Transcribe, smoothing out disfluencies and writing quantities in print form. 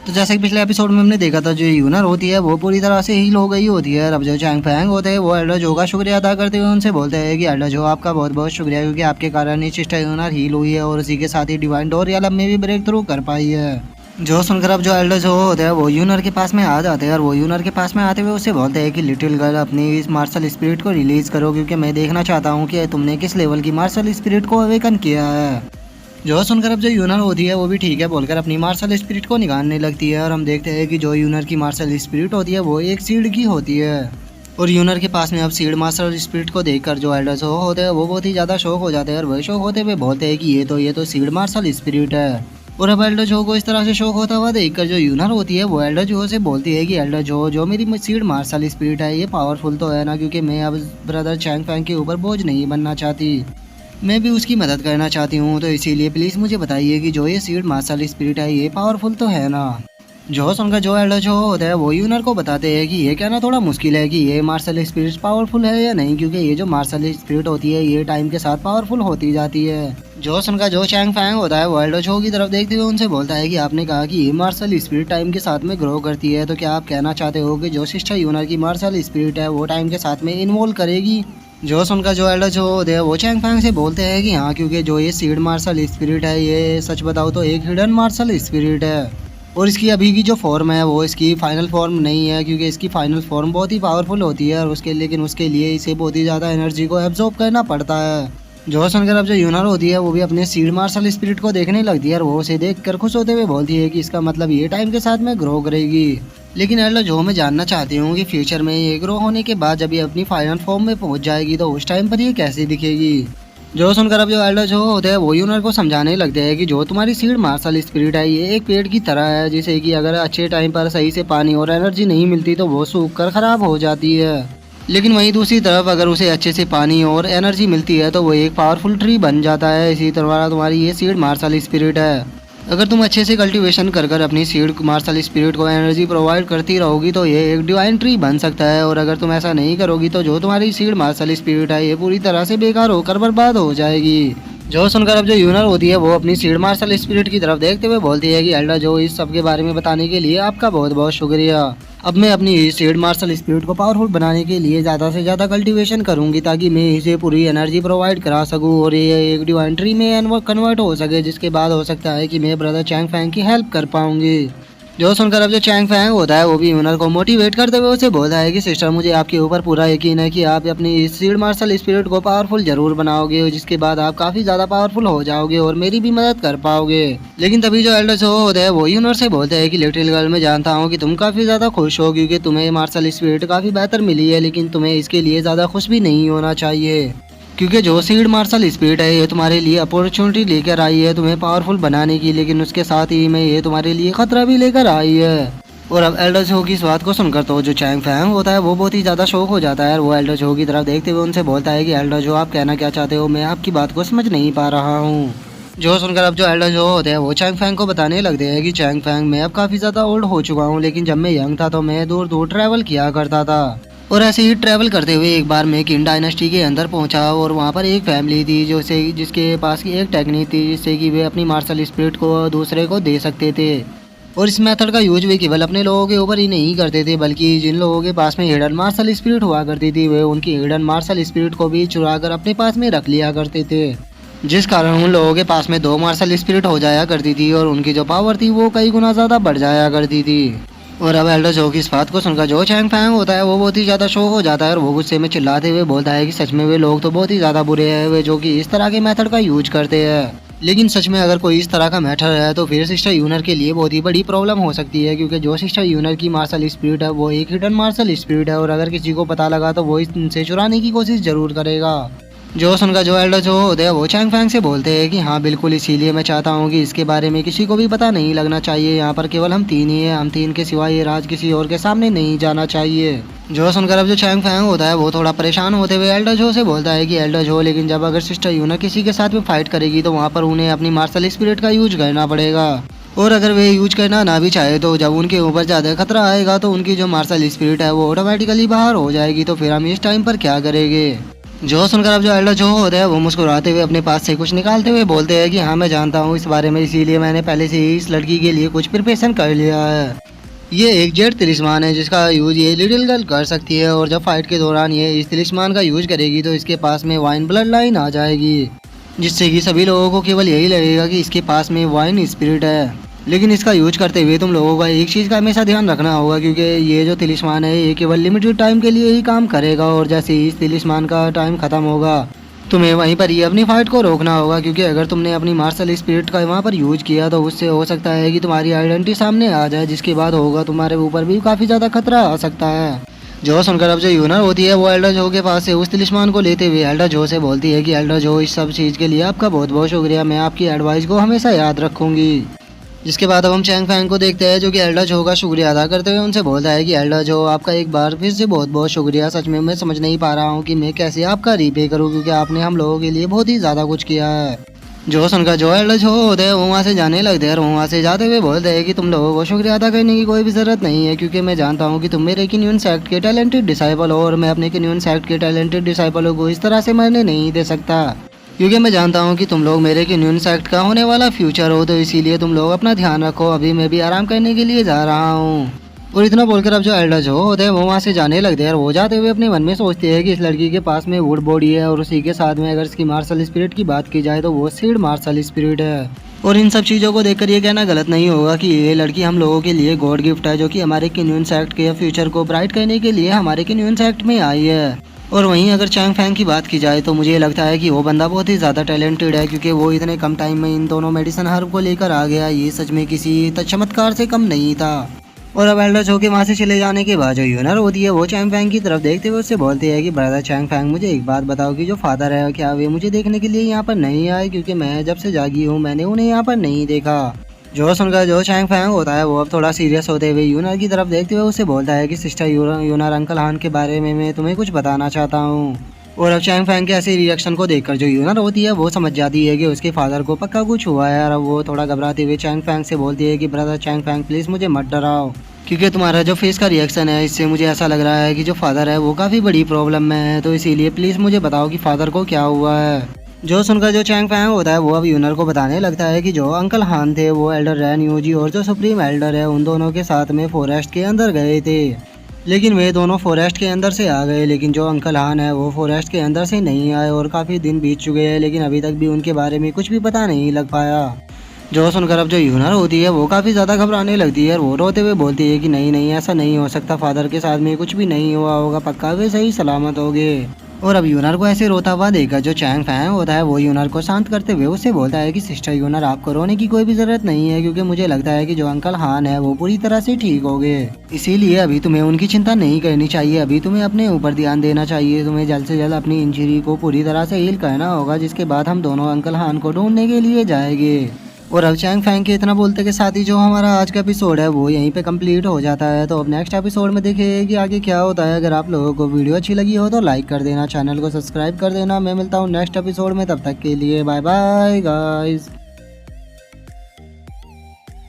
तो जैसे कि पिछले एपिसोड में हमने देखा था, जो यूनर होती है वो पूरी तरह से हील हो गई होती है। अब जो चैंग फैंग होते हैं वो एल्डर जो का शुक्रिया अदा करते हुए उनसे बोलते हैं कि एल्डर जो आपका बहुत बहुत शुक्रिया, क्योंकि आपके कारण ही सिस्टर यूनर हील हुई है और उसी के साथ ही डिवाइन डोर रियल में भी ब्रेक थ्रू कर पाई है। जो सुनकर अब जो एल्डर जो होते हैं वो यूनर के पास में आ जाते हैं और वो यूनर के पास में आते हुए उससे बोलते हैं कि लिटिल गर्ल अपनी इस मार्शल स्पिरिट को रिलीज करो, क्योंकि मैं देखना चाहता हूँ कि तुमने किस लेवल की मार्शल स्पिरिट को अवेकन किया है। जो सुनकर अब जो यूनर होती है वो भी ठीक है बोलकर अपनी मार्शल स्पिरिट को निकालने लगती है और हम देखते हैं कि जो यूनर की मार्शल स्पिरिट होती है वो एक सीड की होती है। और यूनर के पास में अब सीड मार्शल स्पिरिट को देखकर जो एल्डर्स होते हैं वो बहुत ही ज़्यादा शौक हो जाते हैं और वही शौक होते हुए बोलते हैं कि ये तो सीड मार्शल स्पिरिट है। और अब एल्डर जो को इस तरह से शौक होता हुआ देखकर जो यूनर होती है वो एल्डर जो से बोलती है कि एल्डर जो मेरी सीड मार्शल स्पिरिट है ये पावरफुल तो है ना, क्योंकि मैं अब ब्रदर चैंग फैंग के ऊपर बोझ नहीं बनना चाहती, मैं भी उसकी मदद करना चाहती हूँ, तो इसीलिए प्लीज़ मुझे बताइए कि जो ये सीड मार्शल स्पिरिट है ये पावरफुल तो है ना। जो सुनकर जो एल्डर जो होता है वो यूनर को बताते हैं कि ये कहना थोड़ा मुश्किल है कि ये मार्शल स्पिरिट पावरफुल है या नहीं, क्योंकि ये जो मार्शल स्पिरिट होती है ये टाइम के साथ पावरफुल होती जाती है। जो सुनकर जो चैंग फैंग होता है वो एल्डर जो की तरफ देखते हुए उनसे बोलता है कि आपने कहा कि ये मार्शल स्पिरिट टाइम के साथ में ग्रो करती है, तो क्या आप कहना चाहते हो कि जो सिस्टर यूनर की मार्शल स्पिरिट है वो टाइम के साथ में इन्वॉल्व करेगी। जो सुनकर जो एल्डर जो होते हैं वो चैंग फैंग से बोलते हैं कि हाँ, क्योंकि जो ये सीड मार्शल स्पिरिट है ये सच बताओ तो एक हिडन मार्शल स्पिरिट है और इसकी अभी की जो फॉर्म है वो इसकी फाइनल फॉर्म नहीं है, क्योंकि इसकी फाइनल फॉर्म बहुत ही पावरफुल होती है और उसके लिए इसे बहुत ही ज़्यादा एनर्जी को एब्जॉर्ब करना पड़ता है। जो सुनकर अब जो यूनर होती है वो भी अपने सीड मार्शल स्पिरिट को देखने लगती है और वो उसे देख कर खुश होते हुए बोलती है कि इसका मतलब ये टाइम के साथ में ग्रो करेगी। लेकिन एल्डर जो मैं जानना चाहती हूँ कि फ्यूचर में ये ग्रो होने के बाद जब ये अपनी फाइनल फॉर्म में पहुँच जाएगी तो उस टाइम पर ये कैसी दिखेगी। जो सुनकर अब जो एल्डर जो होते हैं वो यूनर को समझाने लगते हैं कि जो तुम्हारी सीड मार्शल स्पिरिट है ये एक पेड़ की तरह है, जिसे कि अगर अच्छे टाइम पर सही से पानी और एनर्जी नहीं मिलती तो वो सूख कर खराब हो जाती है, लेकिन वहीं दूसरी तरफ अगर उसे अच्छे से पानी और एनर्जी मिलती है तो वो एक पावरफुल ट्री बन जाता है। इसी तरह तुम्हारी ये सीड मार्शल स्पिरिट है, अगर तुम अच्छे से कल्टीवेशन कर अपनी सीड मार्शल स्पिरिट को एनर्जी प्रोवाइड करती रहोगी तो ये एक डिवाइन ट्री बन सकता है, और अगर तुम ऐसा नहीं करोगी तो जो तुम्हारी सीड मार्शल स्पिरिट है ये पूरी तरह से बेकार होकर बर्बाद हो जाएगी। जो सुनकर अब जो यूनर होती है वो अपनी सीड मार्शल स्पिरिट की तरफ देखते हुए बोलती है कि एल्डर जो इस सब के बारे में बताने के लिए आपका बहुत बहुत शुक्रिया। अब मैं अपनी सीड मार्शल स्पिरिट को पावरफुल बनाने के लिए ज़्यादा से ज़्यादा कल्टीवेशन करूंगी ताकि मैं इसे पूरी एनर्जी प्रोवाइड करा सकूं और ये एक डिवाइन ट्री में कन्वर्ट हो सके, जिसके बाद हो सकता है कि मैं ब्रदर चैंग फैंग की हेल्प कर पाऊंगी। जो सुनकर अब जो चैंग फैंग होता है वो भी यूनर को मोटिवेट करते हुए उसे बोलता है कि सिस्टर मुझे आपके ऊपर पूरा यकीन है कि आप अपनी इस सीड मार्शल स्पिरिट को पावरफुल जरूर बनाओगे, जिसके बाद आप काफ़ी ज़्यादा पावरफुल हो जाओगे और मेरी भी मदद कर पाओगे। लेकिन तभी जो एल्डर जो होते हैं वो यूनर से बोलते हैं कि लिटिल गर्ल मैं जानता हूँ कि तुम काफ़ी ज़्यादा खुश हो क्योंकि तुम्हें मार्शल स्पिरिट काफ़ी बेहतर मिली है, लेकिन तुम्हें इसके लिए ज़्यादा खुश भी नहीं होना चाहिए, क्योंकि जो सीड मार्शल स्पिरिट है ये तुम्हारे लिए अपॉर्चुनिटी लेकर आई है तुम्हें पावरफुल बनाने की, लेकिन उसके साथ ही में ये तुम्हारे लिए खतरा भी लेकर आई है। और अब एल्डर जो की इस बात को सुनकर तो जो चैंग फैंग होता है वो बहुत ही ज़्यादा शौक हो जाता है और वो एल्डर जो की तरफ देखते हुए उनसे बोलता है कि एल्डर जो आप कहना क्या चाहते हो, मैं आपकी बात को समझ नहीं पा रहा हूँ। जो सुनकर अब जो एल्डर जो होते हैं वो चैंग फैंग को बताने लगते हैं कि चैंग फैंग मैं अब काफ़ी ज़्यादा ओल्ड हो चुका हूँ, लेकिन जब मैं यंग था तो मैं दूर दूर ट्रैवल किया करता था और ऐसे ही ट्रैवल करते हुए एक बार मैं किन डायनेस्टी के अंदर पहुंचा और वहां पर एक फैमिली थी जिसके पास की एक टेक्निक थी जिससे कि वे अपनी मार्शल स्पिरिट को दूसरे को दे सकते थे, और इस मेथड का यूज वे केवल अपने लोगों के ऊपर ही नहीं करते थे बल्कि जिन लोगों के पास में हिडन मार्शल स्पिरिट हुआ करती थी वे उनकी हिडन मार्शल स्पिरिट को भी चुरा कर अपने पास में रख लिया करते थे, जिस कारण उन लोगों के पास में 2 मार्शल स्पिरिट हो जाया करती थी और उनकी जो पावर थी वो कई गुना ज़्यादा बढ़ जाया करती थी। और अब एल्डर जो की इस बात को सुनकर जो चैंग फैंग होता है वो बहुत ही ज़्यादा शौक हो जाता है और वो गुस्से में चिल्लाते हुए बोलता है कि सच में वे लोग तो बहुत ही ज़्यादा बुरे हैं वे जो कि इस तरह के मेथड का यूज करते हैं, लेकिन सच में अगर कोई इस तरह का मैटर है तो फिर सिस्टर यूनर के लिए बहुत ही बड़ी प्रॉब्लम हो सकती है, क्योंकि जो सिस्टर यूनर की मार्शल स्पिरिट है वो एक हिडन मार्शल स्पिरिट है और अगर किसी को पता लगा तो वो इनसे चुराने की कोशिश जरूर करेगा। जो सुनकर जो एल्डर जो होते हैं वो चैंग फैंग से बोलते हैं कि हाँ बिल्कुल, इसीलिए मैं चाहता हूँ कि इसके बारे में किसी को भी पता नहीं लगना चाहिए, यहाँ पर केवल हम 3 ही हैं, हम 3 के सिवा ये राज किसी और के सामने नहीं जाना चाहिए। जो सुनकर अब जो चैंग फैंग होता है वो थोड़ा परेशान होते हुए एल्डर जो से बोलता है कि एल्डर जो लेकिन जब अगर सिस्टर यूनर किसी के साथ में फाइट करेगी तो वहाँ पर उन्हें अपनी मार्शल स्पिरिट का यूज करना पड़ेगा, और अगर वे यूज करना ना भी चाहे तो जब उनके ऊपर ज़्यादा खतरा आएगा तो उनकी जो मार्शल स्पिरिट है वो ऑटोमेटिकली बाहर हो जाएगी, तो फिर हम इस टाइम पर क्या करेंगे। जो सुनकर अब जो एल्डर जो होता है वो मुस्कुराते हुए अपने पास से कुछ निकालते हुए बोलते हैं कि हाँ मैं जानता हूँ इस बारे में, इसीलिए मैंने पहले से ही इस लड़की के लिए कुछ प्रिपरेशन कर लिया है। ये एक जेट तिलिस्मान है जिसका यूज ये लिटिल गर्ल कर सकती है, और जब फाइट के दौरान ये इस तिलिस्मान का यूज करेगी तो इसके पास में वाइन ब्लड लाइन आ जाएगी, जिससे कि सभी लोगों को केवल यही लगेगा कि इसके पास में वाइन स्पिरिट है। लेकिन इसका यूज करते हुए तुम लोगों का एक चीज़ का हमेशा ध्यान रखना होगा, क्योंकि ये जो तिलिस्मान है ये केवल लिमिटेड टाइम के लिए ही काम करेगा, और जैसे ही इस तिलिस्मान का टाइम खत्म होगा तुम्हें वहीं पर ही अपनी फाइट को रोकना होगा, क्योंकि अगर तुमने अपनी मार्शल स्पिरिट का वहाँ पर यूज किया तो उससे हो सकता है कि तुम्हारी आइडेंटिटी सामने आ जाए, जिसके बाद होगा तुम्हारे ऊपर भी काफ़ी ज़्यादा खतरा आ सकता है। जो सुनकर अब जो यूनर होती है वो एल्डर जो के पास से उस तिलिस्मान को लेते हुए एल्डर जो से बोलती है कि एल्डर जो इस सब चीज़ के लिए आपका बहुत बहुत शुक्रिया, मैं आपकी एडवाइस को हमेशा याद रखूंगी। जिसके बाद अब हम चैंग फैंग को देखते हैं जो कि एल्डर जो का शुक्रिया अदा करते हुए उनसे बोलता है कि एल्डर जो आपका एक बार फिर से बहुत बहुत शुक्रिया, सच में मैं समझ नहीं पा रहा हूँ कि मैं कैसे आपका रीपे करूँ, क्योंकि आपने हम लोगों के लिए बहुत ही ज़्यादा कुछ किया है। जो सुनकर जो एल्डर जो होते हैं वो वहाँ से जाने लगते हैं, और वहाँ से जाते हुए बोलते हैं कि तुम लोगों को शुक्रिया अदा करने की कोई भी ज़रूरत नहीं है, क्योंकि मैं जानता हूँ कि तुम मेरे किन्यून सेक्ट के टैलेंटेड डिसाइपल हो, और मैं अपने किन्यून सेक्ट के टैलेंटेड डिसाइपलों को इस तरह से मरने नहीं दे सकता, क्योंकि मैं जानता हूँ कि तुम लोग मेरे किन्यून सेक्ट का होने वाला फ्यूचर हो, तो इसीलिए तुम लोग अपना ध्यान रखो, अभी मैं भी आराम करने के लिए जा रहा हूँ। और इतना बोलकर अब जो एल्डर जो होते हैं वो वहाँ से जाने लगते हैं, और वो जाते हुए अपने मन में सोचते हैं कि इस लड़की के पास में वुड बॉडी है, और उसी के साथ में अगर इसकी मार्शल स्पिरिट की बात की जाए तो वो सीड मार्शल स्पिरिट है। और इन सब चीज़ों को देखकर ये कहना गलत नहीं होगा कि ये लड़की हम लोगों के लिए गॉड गिफ्ट है, जो कि हमारे किन्यून सेक्ट के फ्यूचर को ब्राइट करने के लिए हमारे किन्यून सेक्ट में आई है। और वहीं अगर चैंग फैंग की बात की जाए तो मुझे लगता है कि वो बंदा बहुत ही ज़्यादा टैलेंटेड है, क्योंकि वो इतने कम टाइम में इन दोनों मेडिसिन हर्ब को लेकर आ गया, ये सच में किसी चमत्कार से कम नहीं था। और अब एल्डर जो के वहाँ से चले जाने के बाद जो यूनर होती है वो चैंग फैंग की तरफ देखते हुए उससे बोलते हैं कि ब्रदर चैंग फैंग, मुझे एक बात बताओ कि जो फादर है क्या वे मुझे देखने के लिए यहाँ पर नहीं आए, क्योंकि मैं जब से जागी हूँ मैंने उन्हें यहाँ पर नहीं देखा। जो सुनकर जो चैंग फैंग होता है वो अब थोड़ा सीरियस होते हुए यूनर की तरफ देखते हुए उससे बोलता है कि सिस्टर यूनर अंकल हान के बारे में मैं तुम्हें कुछ बताना चाहता हूँ। और अब चैंग फैंग के ऐसे रिएक्शन को देखकर जो यूनर होती है वो समझ जाती है कि उसके फादर को पक्का कुछ हुआ है, और अब वो थोड़ा घबराते हुए चैंग फैंग से बोलती है कि ब्रदर चैंग फैंग प्लीज़ मुझे मत डराओ, क्योंकि तुम्हारा जो फेस का रिएक्शन है इससे मुझे ऐसा लग रहा है कि जो फादर है वो काफ़ी बड़ी प्रॉब्लम में है, तो इसीलिए प्लीज़ मुझे बताओ कि फादर को क्या हुआ है। जो सुनकर जो चैंग फैंग होता है वो अब यूनर को बताने लगता है कि जो अंकल हान थे वो एल्डर रैन यूजी और जो सुप्रीम एल्डर है उन दोनों के साथ में फॉरेस्ट के अंदर गए थे, लेकिन वे दोनों फॉरेस्ट के अंदर से आ गए, लेकिन जो अंकल हान है वो फॉरेस्ट के अंदर से नहीं आए, और काफ़ी दिन बीत चुके हैं लेकिन अभी तक भी उनके बारे में कुछ भी पता नहीं लग पाया। जो सुनकर अब जो यूनर होती है वो काफ़ी ज़्यादा घबराने लगती है, और वो रोते हुए बोलती है कि नहीं नहीं ऐसा नहीं हो सकता, फादर के साथ में कुछ भी नहीं हुआ होगा, पक्का वे सही सलामत हो गए। और अब यूनर को ऐसे रोता हुआ देखकर जो चैंग फैंग होता है वो यूनर को शांत करते हुए उससे बोलता है कि सिस्टर यूनर आपको रोने की कोई भी ज़रूरत नहीं है, क्योंकि मुझे लगता है कि जो अंकल हान है वो पूरी तरह से ठीक हो गए, इसीलिए अभी तुम्हें उनकी चिंता नहीं करनी चाहिए, अभी तुम्हें अपने ऊपर ध्यान देना चाहिए, तुम्हें जल्द से जल्द अपनी इंजरी को पूरी तरह से हील करना होगा, जिसके बाद हम दोनों अंकल हान को ढूंढने के लिए जाएंगे। और अब चैंग फैंग के इतना बोलते के साथ ही जो हमारा आज का एपिसोड है वो यहीं पे कंप्लीट हो जाता है। तो अब नेक्स्ट एपिसोड में देखिए कि आगे क्या होता है। अगर आप लोगों को वीडियो अच्छी लगी हो तो लाइक कर देना, चैनल को सब्सक्राइब कर देना। मैं मिलता हूँ नेक्स्ट एपिसोड में, तब तक के लिए बाय बाय गाइस।